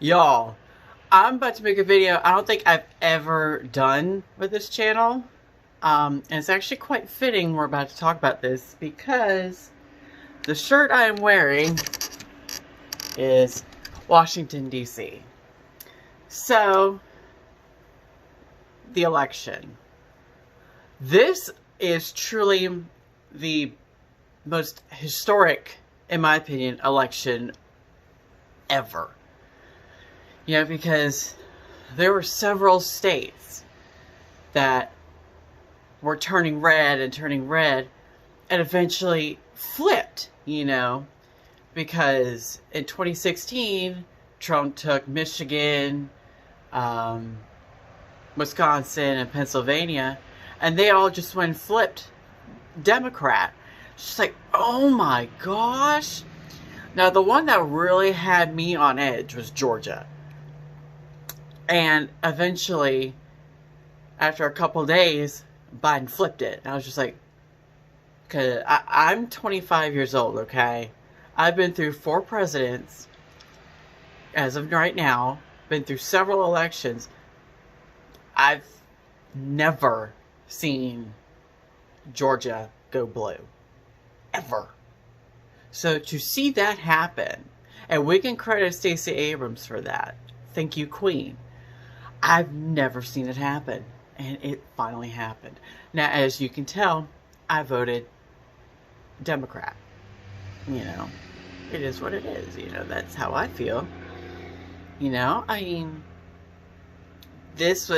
Y'all, I'm about to make a video I don't think I've ever done with this channel. And it's actually quite fitting we're about to talk about this because the shirt I am wearing is Washington, D.C. So, the election. This is truly the most historic, in my opinion, election ever. You know, because there were several states that were turning red and eventually flipped, you know, because in 2016, Trump took Michigan, Wisconsin, and Pennsylvania, and they all just went and flipped Democrat. It's just like, oh my gosh. Now, the one that really had me on edge was Georgia. And eventually, after a couple days, Biden flipped it. And I was just like, because I'm 25 years old, okay? I've been through 4 presidents as of right now, been through several elections. I've never seen Georgia go blue. Ever. So to see that happen, and we can credit Stacey Abrams for that. Thank you, Queen. I've never seen it happen, and it finally happened. Now, as you can tell, I voted Democrat. You know, it is what it is. You know, that's how I feel. You know, I mean, this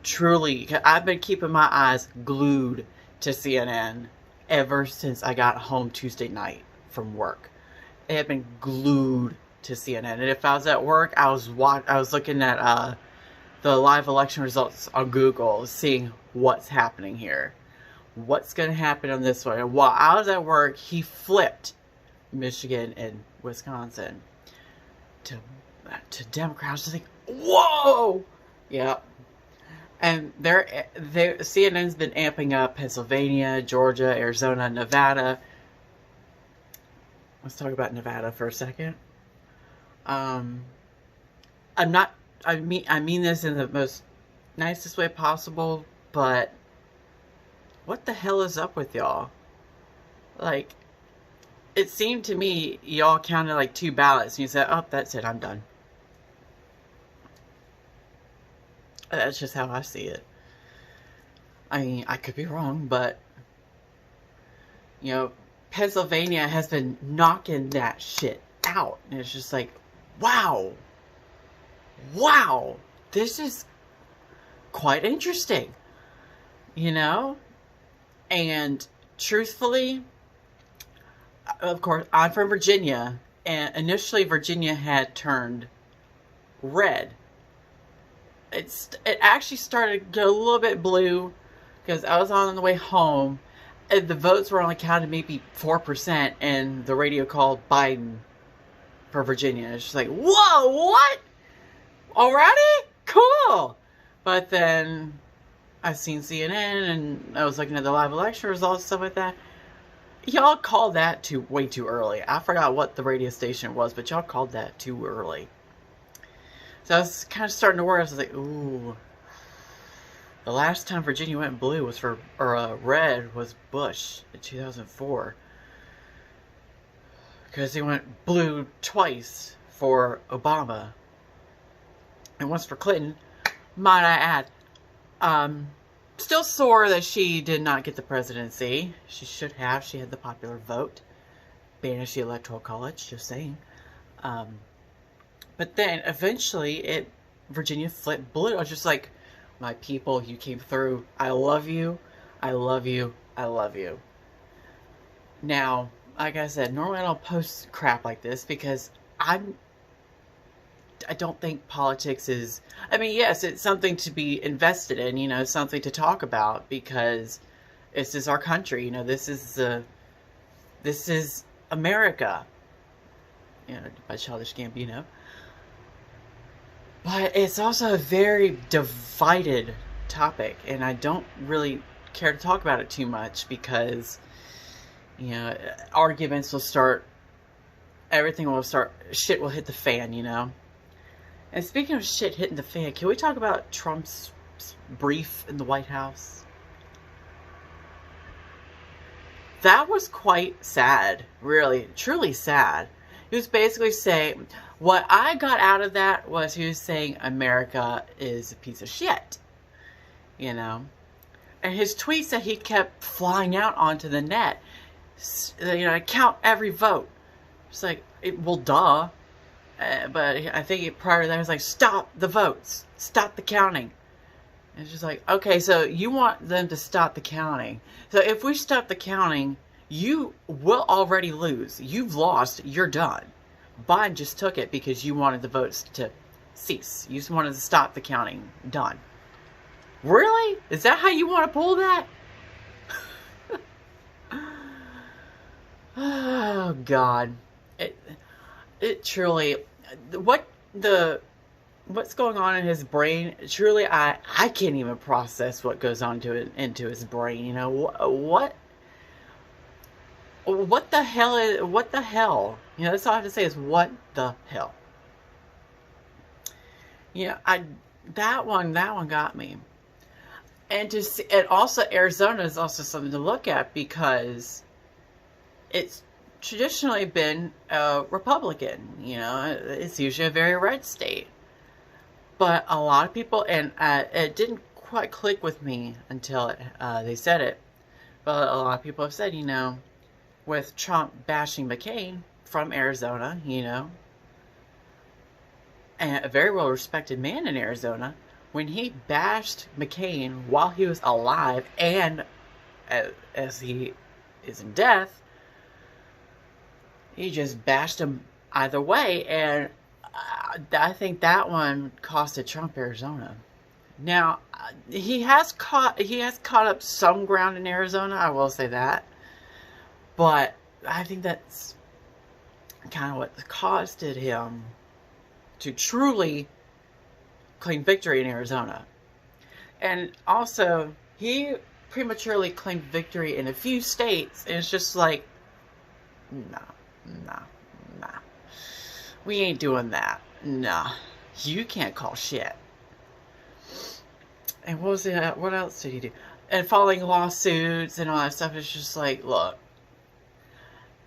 truly, I've been keeping my eyes glued to CNN ever since I got home Tuesday night from work. It had been glued to CNN, and if I was at work, I was looking at the live election results on Google, seeing what's happening here, what's going to happen on this one. And while I was at work, he flipped Michigan and Wisconsin to Democrats. I was just like, whoa, yeah. And CNN's been amping up Pennsylvania, Georgia, Arizona, Nevada. Let's talk about Nevada for a second. I mean this in the most nicest way possible, but what the hell is up with y'all? Like, it seemed to me y'all counted like 2 ballots and you said, oh, that's it, I'm done. That's just how I see it. I mean, I could be wrong, but, you know, Pennsylvania has been knocking that shit out. And it's just like, wow, this is quite interesting, you know? And truthfully, of course, I'm from Virginia, and initially Virginia had turned red. It actually started to get a little bit blue, because I was on the way home, and the votes were only counted maybe 4%, and the radio called Biden for Virginia. It's just like, whoa, what? Already? Cool. But then I seen CNN and I was looking at the live election results, stuff like that. Y'all called that way too early. I forgot what the radio station was, but y'all called that too early. So I was kind of starting to worry. I was like, ooh. The last time Virginia went blue was red was Bush in 2004. Because he went blue twice for Obama. And once for Clinton, might I add. Still sore that she did not get the presidency. She should have. She had the popular vote. Banished the Electoral College, just saying. But then, eventually, Virginia flipped blue. I was just like, my people, you came through. I love you. I love you. I love you. Now, like I said, normally I don't post crap like this because I don't think politics is, I mean, yes, it's something to be invested in, you know, something to talk about because this is our country, you know, this is America, you know, by Childish Gambino. But it's also a very divided topic, and I don't really care to talk about it too much because, you know, arguments will start, everything will start, shit will hit the fan, you know. And speaking of shit hitting the fan, can we talk about Trump's brief in the White House? That was quite sad, really, truly sad. He was basically saying, what I got out of that was he was saying America is a piece of shit, you know. And his tweets that he kept flying out onto the net, you know, count every vote. It's like, well, duh. But I think prior to that, he was like, stop the votes. Stop the counting. And it's just like, okay, so you want them to stop the counting. So if we stop the counting, you will already lose. You've lost. You're done. Biden just took it because you wanted the votes to cease. You just wanted to stop the counting. Done. Really? Is that how you want to pull that? Oh, God. It truly... What's going on in his brain, truly, I can't even process what goes on into his brain, you know. What the hell? You know, that's all I have to say is, what the hell? Yeah, that one got me. And also Arizona is also something to look at because it's traditionally been a Republican, you know. It's usually a very red state. But a lot of people, and it didn't quite click with me until they said it, but a lot of people have said, you know, with Trump bashing McCain from Arizona, you know, and a very well-respected man in Arizona, when he bashed McCain while he was alive and as he is in death, he just bashed him either way, and I think that one costed Trump Arizona. Now, he has caught up some ground in Arizona, I will say that. But I think that's kind of what costed him to truly claim victory in Arizona. And also, he prematurely claimed victory in a few states, and it's just like, nah. We ain't doing that. Nah. You can't call shit. And what was it? What else did he do? And filing lawsuits and all that stuff. It's just like, look.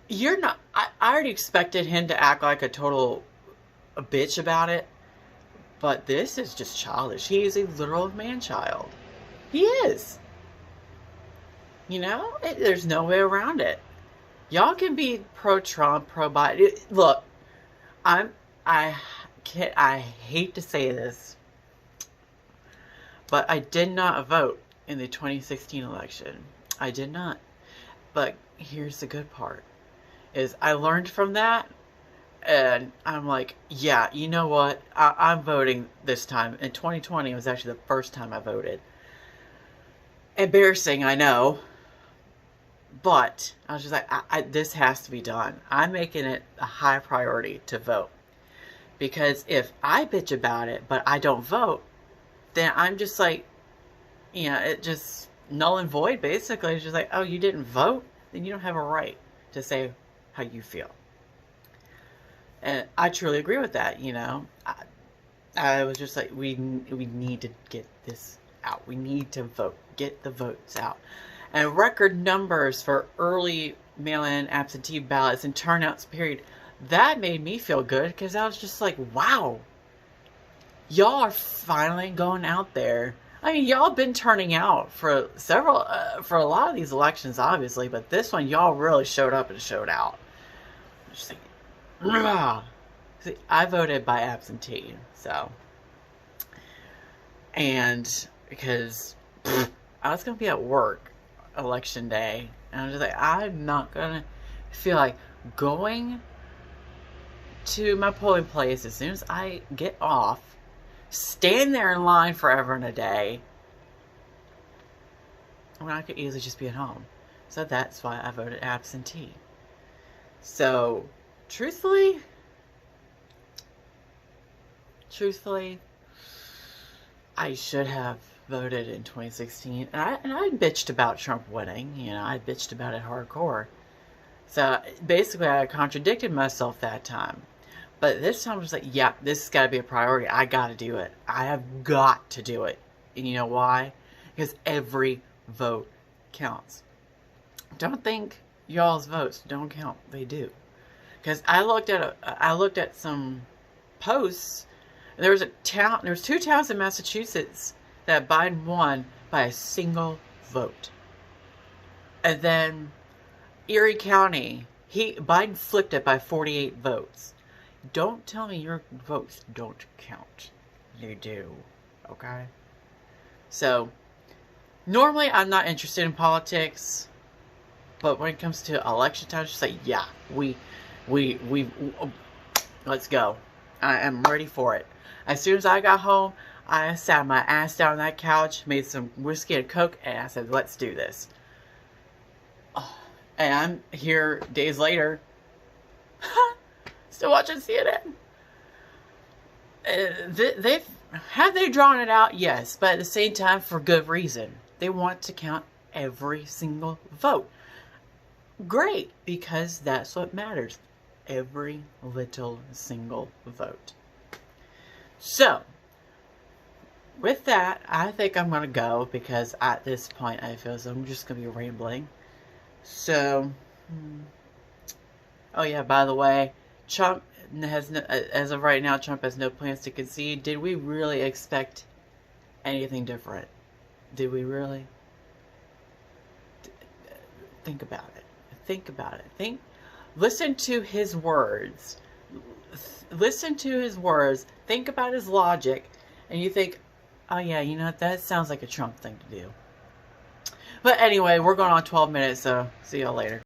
You're not... I already expected him to act like a total bitch about it. But this is just childish. He is a literal man-child. He is. You know? There's no way around it. Y'all can be pro-Trump, pro-Biden. Look. I hate to say this, but I did not vote in the 2016 election. I did not. But here's the good part, is I learned from that, and I'm like, yeah, you know what? I'm voting this time. In 2020, it was actually the first time I voted. Embarrassing, I know. But I was just like, this has to be done. I'm making it a high priority to vote. Because if I bitch about it, but I don't vote, then I'm just like, you know, it just null and void, basically. It's just like, oh, you didn't vote? Then you don't have a right to say how you feel. And I truly agree with that, you know. I was just like, we need to get this out. We need to vote. Get the votes out. And record numbers for early mail-in absentee ballots and turnouts period. That made me feel good because I was just like, wow. Y'all are finally going out there. I mean, y'all been turning out for for a lot of these elections, obviously. But this one, y'all really showed up and showed out. Just like, ugh. See, I voted by absentee, so. And because I was going to be at work election day. And I was just like, I'm not going to feel like going to my polling place as soon as I get off, stand there in line forever and a day, when I could easily just be at home. So that's why I voted absentee. So, truthfully, I should have voted in 2016. And I bitched about Trump winning. You know, I bitched about it hardcore. So, basically, I contradicted myself that time. But this time I was like, yeah, this has got to be a priority. I got to do it. I have got to do it. And you know why? Because every vote counts. Don't think y'all's votes don't count. They do. Because I looked at some posts. There was two towns in Massachusetts that Biden won by a single vote. And then Erie County, Biden flipped it by 48 votes. Don't tell me your votes don't count. They do. Okay? So, normally I'm not interested in politics, but when it comes to election time, just like, yeah, let's go. I am ready for it. As soon as I got home, I sat my ass down on that couch, made some whiskey and Coke, and I said, let's do this. And I'm here days later, still watching CNN. Have they drawn it out? Yes, but at the same time, for good reason. They want to count every single vote. Great, because that's what matters. Every little single vote. So, with that, I think I'm going to go, because at this point I feel as though I'm just going to be rambling. So, oh yeah, by the way, Trump has no, as of right now, Trump has no plans to concede. Did we really expect anything different? Did we really? Think about it. Think about it. Listen to his words. Listen to his words. Think about his logic, and you think, oh yeah, you know what? That sounds like a Trump thing to do. But anyway, we're going on 12 minutes, so see y'all later.